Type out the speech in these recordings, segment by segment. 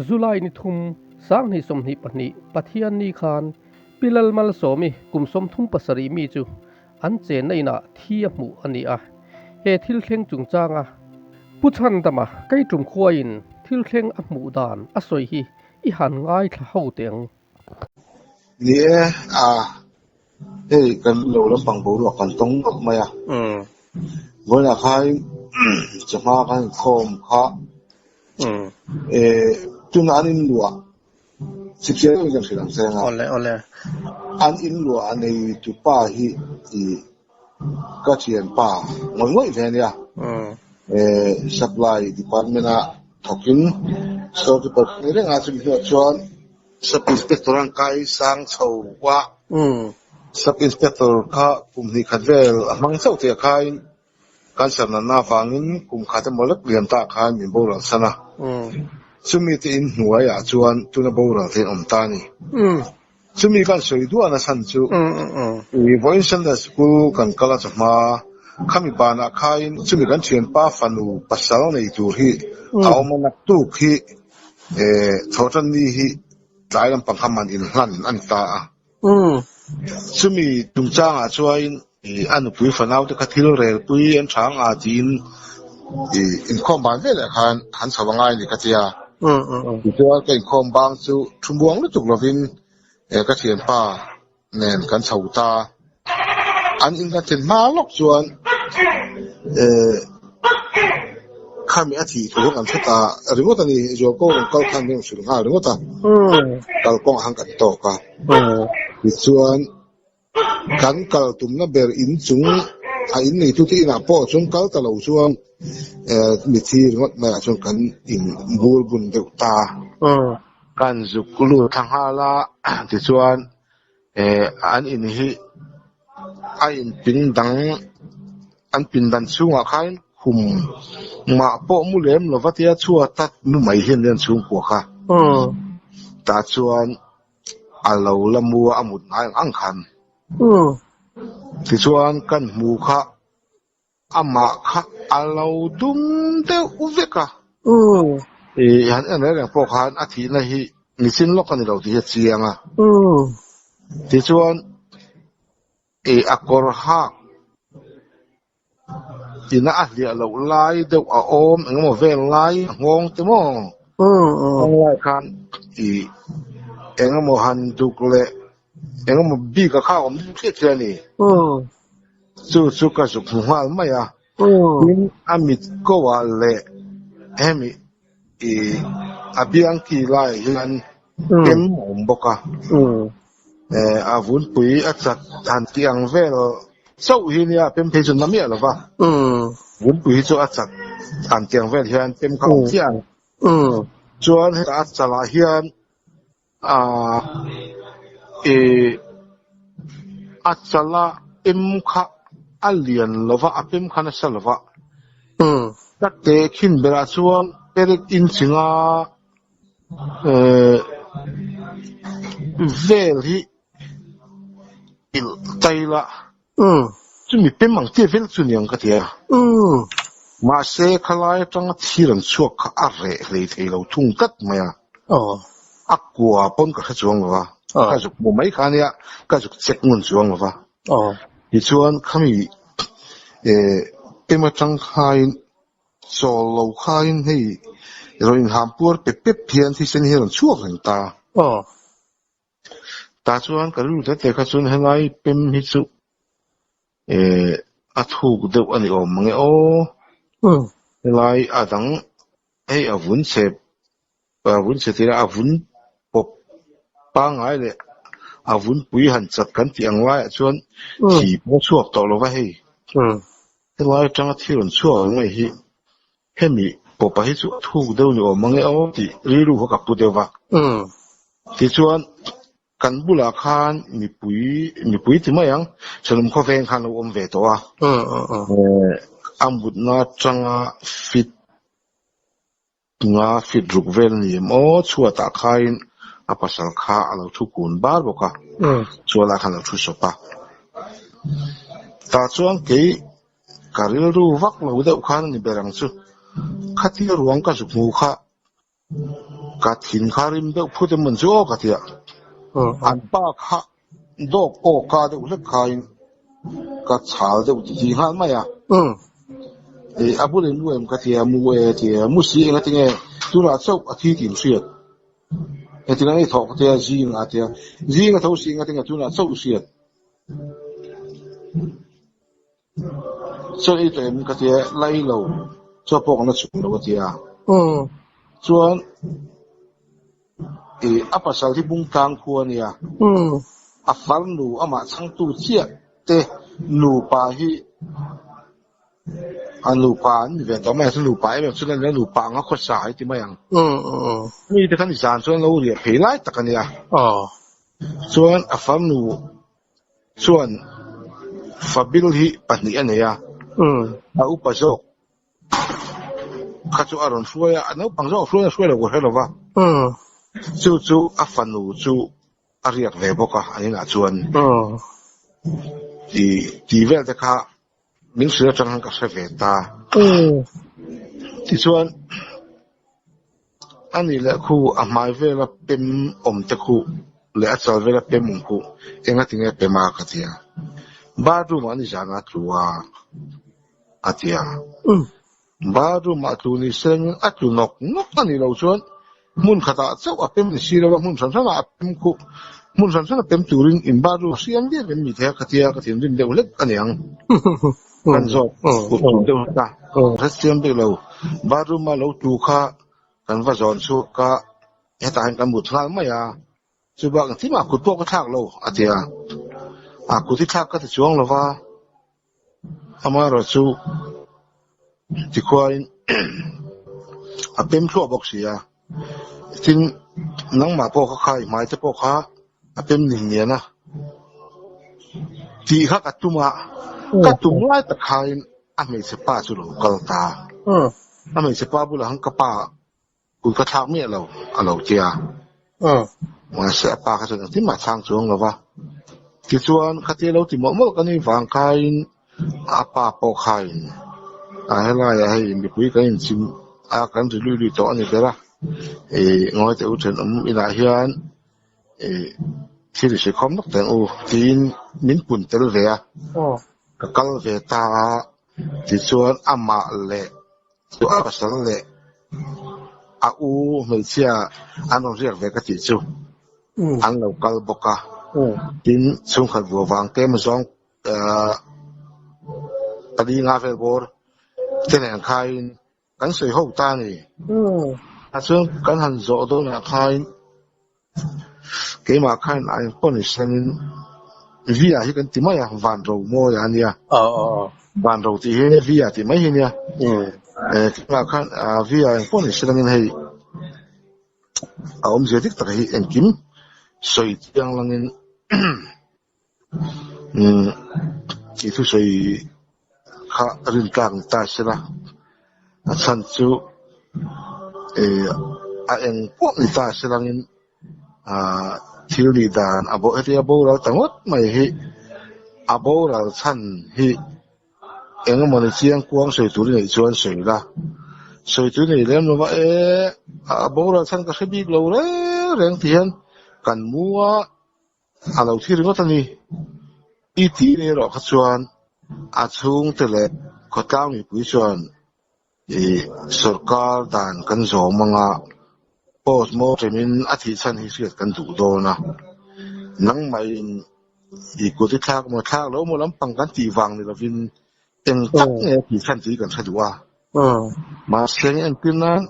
July ni thum sang ni som ni pani pathian ni khan pilal mal somi kum som thum pasari mi chu an che nei na thia mu ani a he thil thleng chung changa puchan dama kai tum khuain thil thleng a mu dan a soi hi I han ngai thla ho teng lie hey kan lo lam pang bo lo kan tong ma ya voi la khai chama kan khom kha tun an in lua sip se kan silang se nga ole an in lua an ei tu pa hi I ka chien pa ngoi ngoi ve ya supply department a thokin so ki par ni nga chu ni chuan sub inspector ang kai sang chho wa sub inspector kha kum ni khatvel amang chau te khai kan sam na wangin kum kha ta molak lian ta kha min bo ran sana chumi te in hnuai a chuan tuna bo ran the om ta ni chumi kan soi du ana san chu we voice and the school kan kala chama khami bana khain chumi kan thian pa fanu pasal nei tur hi awmanak tu khi thotan ni hi tlailam pangkhaman in hlan an ta chumi tungchang a chuain anu pui fanau te khathil rel pui an thang a tin in khom ban ve la khan han chawangai ni katia chuan kai khom bang chu thumbuang lu tuk lovin ka thian pa nen kan chhauta an in ka chen ma lok chuan khami athi thu kan thata rimota ni jo ko kal khan ni sur nga rimota kal kong hang kan to ka chuan kan kal tum na ber in chung a in nei tu ti na po chung kal ta lo chuan mi thi rimot ma chung kan in bur bun de ta kan zukulu thang hala ti chuan an in hi a in pin dang an pin dan chunga khain hum ma po mu lem lovatia chua tat nu mai hian len chung ko kha ta chuan alo lamu amut nai ang khan ti chuan kan mu kha ama kha alo dum de uveka han an le po khan a thi na hi ni sin lok ani lo ti chianga ti chuan akor ha ina ahlia lo lai deuh a om engemaw vel lai ngong te mo lai khan engemaw han duk le engemaw bi ka kha om thlet thia ni chu ka su hmal mai a in amit ko wa le hemi abiang ki lai hian kem om boka avun pui achat han tiang vel sau hi nia pem phei chun namia lova vun pui chu achat han tiang vel hian pem ka ong chiang chuan ta chala hian achala em kha alian lova apem khana salova takte khin bera chuan perik in chinga vel hi il taila chumi pemang te vel chunyang ka tia ma se khalai tang thiran chuak kha are hlei theilo thung kat maya akwa pon ka chuang wa ka juk mo mai khania ka juk chek ngun chuang wa hi chuan khami pema tang khain solo khain hei roin hampur pe phian thi sen hiran chuak hen ta ta chuan ka lu te kha chun helai pem hi chu a thuk deuh ani awm mange helai adang hei avun che tira avun pop pa ngai le avun pui han chat kan ti ang lai chuan thi po chuak to lo wa hei helai tanga thiron chuak ngai hi hemi popa hi chu thuk deuh ni awm mange ti riru ho ka pu dewa ti chuan kan bula khan mi pui ti mayang chalum kho veng khan lo om ve to ambut na changa fit ruk vel ni mo chua ta khain apasal kha alo thu kun bar boka chuala khan lo thu sopa ta chuan ke karil ru vak lo de khan ni berang chu khati ruang ka su mu kha cả thìn khá rim đâu phụ thêm mình chỗ cả thiệt anh ba khá đô cô cả đâu rất khai cả chảo đâu chỉ hắn mày à abu le mu em ka tia mu tia mu si nga tinge tu ra chau a thi tin siat e tinga ni thok tia ji nga tho si nga tinga tu na chau siat so e to em ka tia lai lo cho pok na chu lo tia chuan e apa sal thi bung tang khuan ya a fal nu ama chang tu chia te nu pa hi anh lù pa anh về đó mà lù pa em cho nên lù pa nó khó xài thì mấy anhนี่แต่ขั้นที่สามส่วนเราเรียกเพลายตะกันเนี่ยส่วนอัฟฟันนูส่วนฟับบิลที่ปัจจุบันเนี่ยอุปสรรคข้าจะอารมณ์ช่วยอันนั้นปังโซ่ช่วยเราก็ให้เราว่าจู่อัฟฟันนูจู่อารียกเวบก็อันนี้นะส่วนที่เวลแต่ข้า明时正常个是肥大，ที่ส่วนอันนี้แหละครูอามาเวลาเป็นตะครูและอาจารย์เวลาเป็นมุงครูเองก็ถึงจะเป็นมากที่อ่ะบ้านรู้มันนี่จานาตัวอาที่อ่ะบ้านรู้มาตัวนี้เส้นอัตุนกอันนี้เราส่วนมุนขดาเจ้าเป็นสิ่งเรามุนสันสันเป็นครูมุนสันสันเป็นตัวริงอินบ้านรู้เสียงเดียวเป็นมีเท่าที่อ่ะก็ถึงริงเดียวเล็กอันนี้ยังกันจบกุศลเดียวกันถ้าเสียงเดียวเราบารุมาเราดูข้ากันว่าจอนสุกะเหตุการณ์กันบุตรไม่อะจุบังที่มาขุดพวกกระทากเราอาทิตย์ขุดที่ทากก็จะช่วงเราว่าอามาเราสู้ที่ควายเป็นชั่วบอกเสียทิ้งนังมาพวกเขาใครหมายจะพวกเขาเป็นหนึ่งเนี่ยนะที่เขากัดตุมาก็ตุ่มไล่ตะไคร้อเมริกาสุดกัลตาอเมริกาบุหรี่กระป๋ากุกระทากเมียเราเจียมาเสียปากกันที่มาทางช่วงเราวะที่ส่วนคดีเราที่หมดกันนี่ฝังไข่อาปาปอกไข่ให้ไล่ให้มีคุยกันจริงกันจะลุยๆต่อนี่เด้อละงอยแต่อุทธรณ์อินาเฮียนที่ดิฉันคอมนักแต่งที่มิ้นปุ่นเตลเวียกัลเวตาที่ส่วนอามาเล่ตัวอาปัสสันเล่อาไม่เชื่ออันนั้นเรียกเวกติจูอันเรากัลบกะทิ้งส่งขัดบัววางเต็มซองปดีงาเฟลบอร์เจริญขายกันสวยหกตานี่ส่วนกันหันโจโดนขายเกี่ยมาขายไหนคนนี้เส้นวิอาที่กันที่ไม่ยังวันเราโมยอันเนี้ยวันเราที่เห็นวิอาที่ไม่เห็นเนี่ยมาขายวิอาคนนี้เส้นนั้นให้ผมจะติดต่อให้เอ็นกิมสวยจังลังที่ทุกสวยข้าเรื่องกลางตาเสียละฉันจูเอ็นพวกนี้ตาเสียลังที่ลีดานอาโบที่อาโบเราทั้งหมดไม่ให้อาโบเราท่านให้เองมันเชียงกวางสวยตัวนี้ชวนสวยละสวยตัวนี้เรื่องว่าอาโบเราท่านก็ใช้บิ๊กเราเลยเรื่องที่เห็นกันมัวเราที่เรื่องท่านนี้อีทีนี่เราขชวนอาช่วงแต่ละข้อก้าวมีผู้ชวนสุรการด่านกันสองมังอ่ะโพสโมจะมีอาทิตย์สันที่เสียกันดูโดนะนังไม่อีกคนที่ทากมาทากแล้วมาล้ำปังกันตีวังนี่เราเป็นเต็งตักเนี่ยที่สันที่กันสะดวกมาเสียงอันเป็นนั้น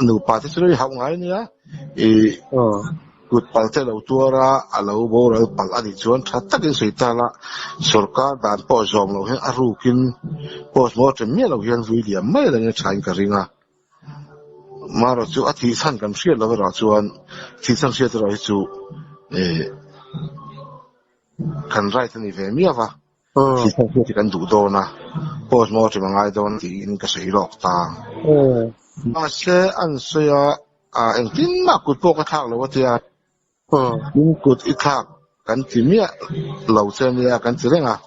หนูป่าที่สุดเลยหาวไงเนี่ยกุดปัลเตเราตัวละเราโบเราปัลอดีตชวนถ้าตักกินสุดท้ายละสุรการด่านโพสอมเราเห็นอารูกินโพสโมจะมีเราเห็นวิเดียไม่เลยเนี่ยใช้กันริงอ่ะมาเราจูอาทิตย์สั้นกันเสียแล้วเราจวนที่สั้นเสียเราจูกันไรที่นี่เวมีอะวะที่สั้นเสียที่กันดูโดนะโพสโมจะมาไงโดนที่อินก็เสียหลอกตามาเสียอันเสียเอ็งที่มากุดพวกกระทากเราว่าที่ยิ่งกุดอีกทักกันที่เมียเราเสียเนี่ยกันที่เรื่องอ่ะ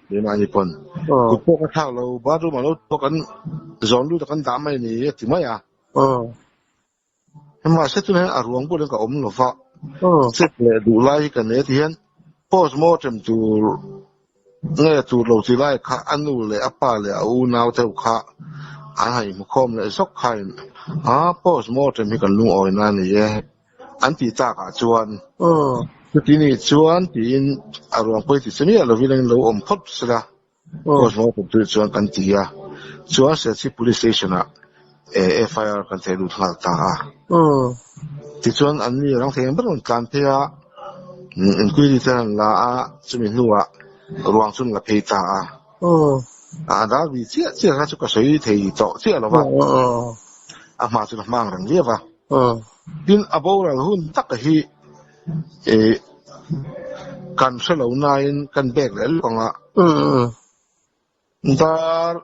เดี๋ยวมาญี่ปุ่นกุดพวกกระทากเราบ้านรู้มาเราพวกกันจอนรู้แต่กันดำไม่นี่ที่ไม่อ่ะ mà sẽ tụi nó ruộng bữa cái ôm nó phá sẽ là đủ lại cái này thì hiện postmortem tu nghe tu lâu thì lại khá anh u lệ apa lệ u nào theo khá anh hay một com lệ sốc hay postmortem thì cần lung ỏi nan này anh thì ta cả chuan thì này chuan thì ruộng bữa thì xem như là vì năng lâu ôm phốt ra postmortem tu chuan cần thì chuan sẽ chỉ police station FIR kan te du thal ta ti chuan an ni rang theng ban tlan pe in kui ri tan la chumi nuwa ruang chun la pe ta da bi chia ha chu ka sei thei to chia lo ba ma chu mang rang le ba bin abo ra hun tak hi kan selo nain kan bek le ko nga dar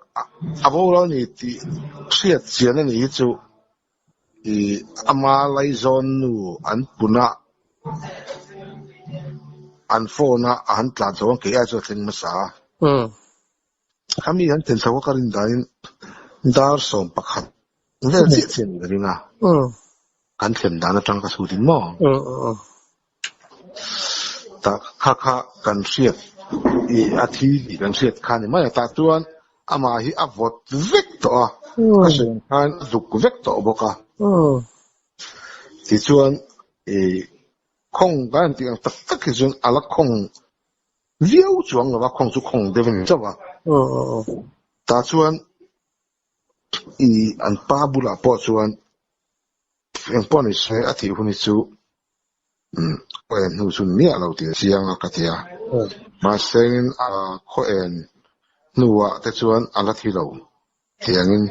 abo lo ni ti siat chian ni chu ama lai zon nu an puna an phone an tlan so ke a chu thing ma sa kami han ten sa ka rin dain dar som pakhat nge chi chen ringa kan thlen dan atang ka su din mo ta kha kan siat athi kan siat khan ma ta tuan ama hi avot vek to ka sen khan duk vek to boka ti chuan khong gan ti ang tak ki chun ala khong viau chuang la khong chu khong devin chawa ta chuan an pa bula po chuan ang poni se athi huni chu nu sun mi alo ti siang ka tia ma sen kho en nuwa te chuan ala thi lo thiangin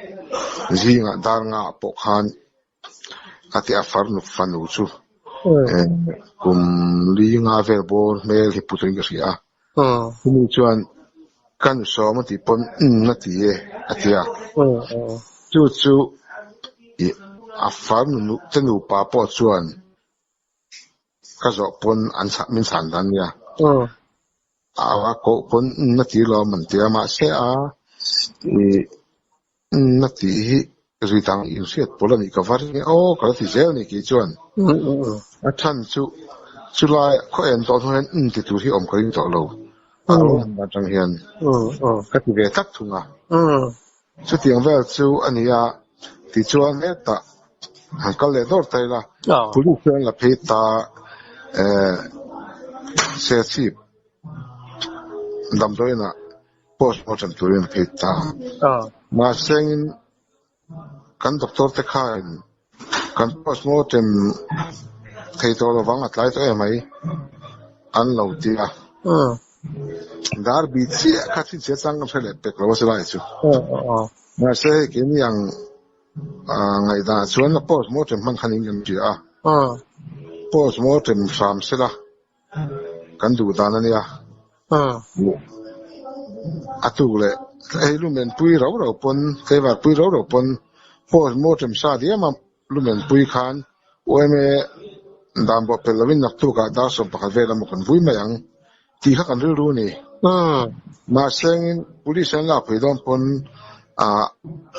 zinga dar nga po khan ati afar nu fanu chu kum li nga ver bor mel hi putring ka sia nu chuan kan so ma ti pon na ti e atia chu afar nu tenu pa po chuan ka zo pon an sa min san dan ya awa ko pon na ti lo man ti ma se na ti hi ritang in siat pola ni ka var ni ka ti zel ni ki chuan a than chu lai ko en to thon ti tu hi om ko ring to lo alo ma tang hian ka ti ve tak thunga chu tiang vel chu ania ti chuan ne ta han kal le dor tai la puli chuan la phe ta se chi dam doina postmortem turin phe ta ma sengin kan doctor te khain kan postmortem thei to lo wang atlai to mai an lo tia dar bi chi kha chi che chang kan phele pek lo se lai chu ma se ke ni yang ngai da chuan na postmortem man khanin kan ti postmortem sam se la kan du dan ania atu le ei lumen pui ro pon ke va pui ro pon postmortem sa dia ma lumen pui khan oeme dam bo pelawin nak tu ka da so pakha vela mo kan vui mayang ti kha kan ru ni ma sengin police an la phei dom pon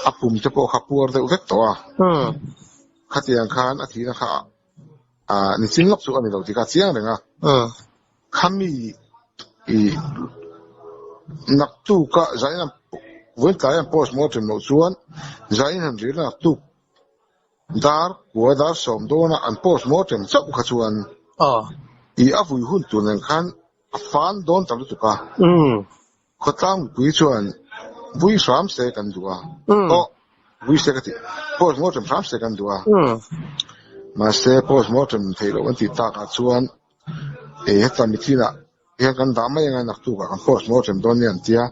apum te po khapur de vek to khatiang khan athi na kha ni chin lok chu ani lo ti ka chiang renga khami nak tu ka zaina wen ka yan postmortem no chuan zain han ri nak tu dar wa dar som dona an postmortem chau kha chuan avui hun tu nen khan fan don tam tu ka khotang pui chuan vui sam se kan duwa vui se ka ti postmortem sam se kan duwa ma se postmortem thelo an ti ta ka chuan heta mitina kan da mai nga nak tu ka kan postmortem don yan tia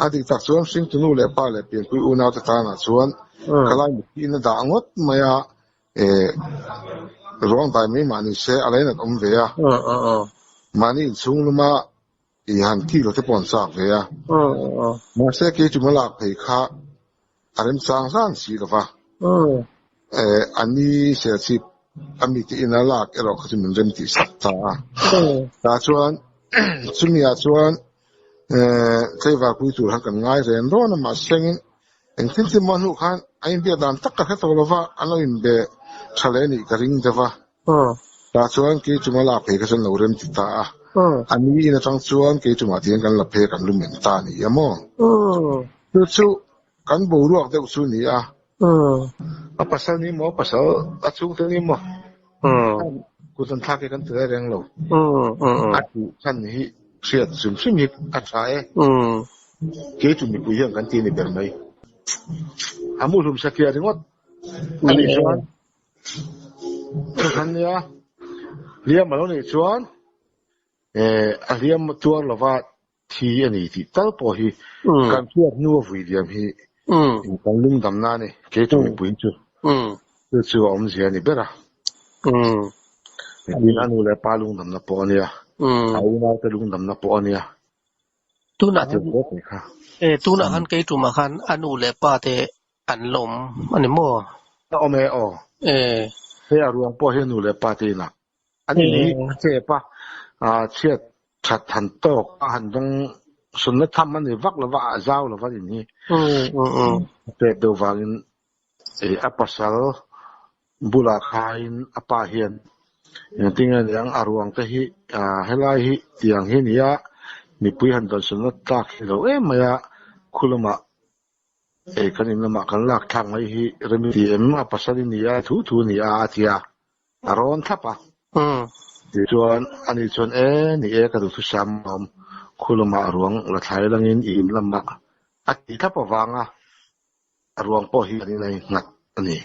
adi tak chuan sing tu nu le pa le pin pui una ta na chuan kalai in da ngot maya rong dai mi mani se alaina om ve ya mani chung luma han ki lo te pon sa ve ya ma se ke chu mala phei kha arem sang san si lo fa ani se chi ami ti ina lak ero kha min rem ti sak ta chuan chumia chuan kai va pui tu han kan ngai ren ro na ma sengin en tin ti mon hu khan ain bia dan tak ka to lova alo in be chale ni ka ring dewa ta chuan ke chuma la phe ka san lo rem ti ta ani ina chang chuan ke chuma tian kan la phe kan lu men ta ni amo chu kan bo ruak de chu ni a pasal ni mo pasal a chu te ni mo ku san tha ke kan te reng lo a chu san hi siat sim sim hi a chae ke chu mi ku yang kan ti ni ber mai amu rum sakia ringot ani chuan kan ya liam malo ni chuan a liam tuar lova thi ani ti tal po hi kan tuar nu of liam hi kan lung dam na ni ke chu mi puin chu chu om sia ni bera ni anu le pa lung dam na po ni a au na te lung dam na po ni a tu na tu na han ke tu ma khan anu le pa te an lom ani mo ta o me o he a ruang po he nu le pa te na ani ni che pa chiat that han to han dong sun na tham ani vak la wa zau la wa ni te do wangin apasal bula khain apa hian tinga yang aruang te hi helai hi tiang hi nia ni pui han don sun na tak lo maya khulama kanin na ma kan lak thang mai hi remedi apasal ni ya thu ni a tia aron thapa chuan ani chuan ni ka du thu sam om khulama ruang la thlai langin im lama ati thapa wanga ruang po hi ani nei ngat ani